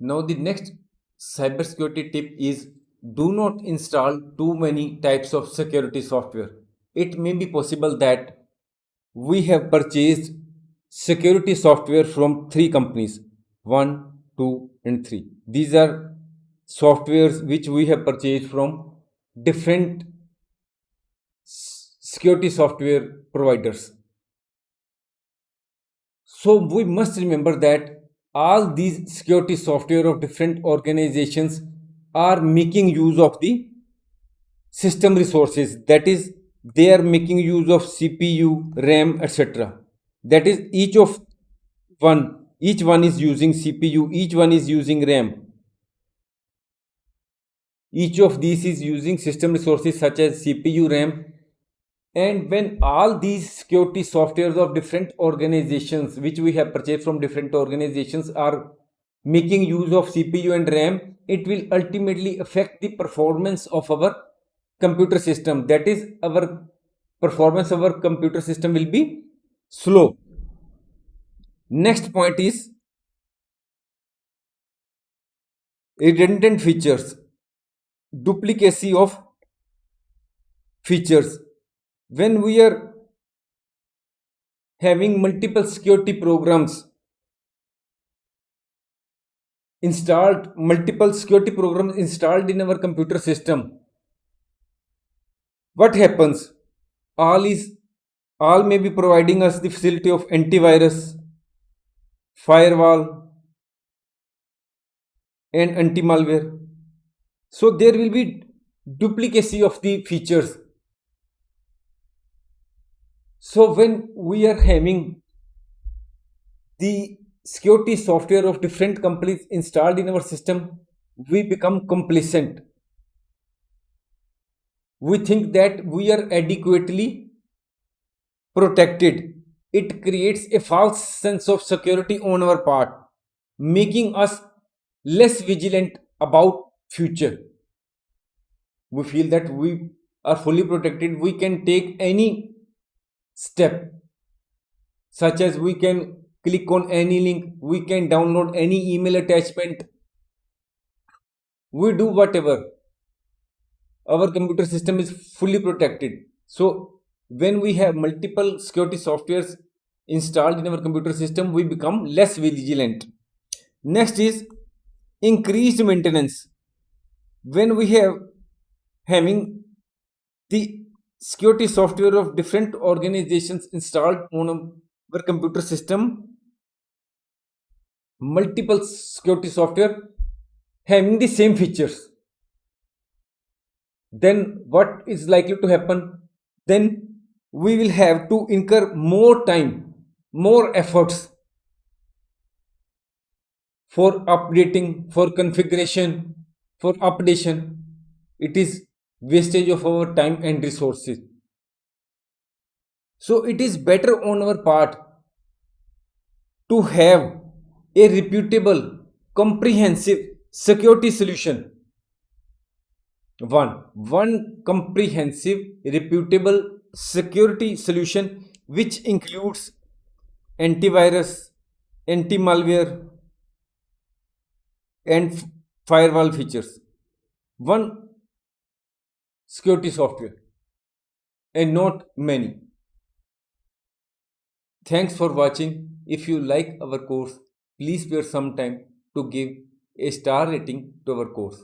Now, the next cybersecurity tip is do not install too many types of security software. It may be possible that we have purchased security software from three companies: one, two, and three. These are softwares which we have purchased from different security software providers. So we must remember that all these security software of different organizations are making use of the system resources. That is, they are making use of CPU, RAM, etc. That is, each one is using CPU, each one is using RAM. Each of these is using system resources such as CPU, RAM. And when all these security softwares of different organizations which we have purchased from different organizations are making use of CPU and RAM, it will ultimately affect the performance of our computer system. That is, our performance of our computer system will be slow. Next point is redundant features, duplicacy of features. When we are having multiple security programs installed in our computer system, what happens? All may be providing us the facility of antivirus, firewall, and anti-malware. So there will be duplicacy of the features. So when we are having the security software of different companies installed in our system, we become complacent. We think that we are adequately protected. It creates a false sense of security on our part, making us less vigilant about future. We feel that we are fully protected. We can take any step, such as we can click on any link, we can download any email attachment, we do whatever. Our computer system is fully protected. So when we have multiple security softwares installed in our computer system, we become less vigilant. Next is increased maintenance. When we have having the security software of different organizations installed on our computer system, multiple security software having the same features, then what is likely to happen? Then we will have to incur more time, more efforts for updating, for configuration, for updation. It is wastage of our time and resources. So it is better on our part to have a reputable, comprehensive security solution. One comprehensive, reputable security solution which includes antivirus, anti-malware, and firewall features. One security software and not many. Thanks for watching. If you like our course, please spare some time to give a star rating to our course.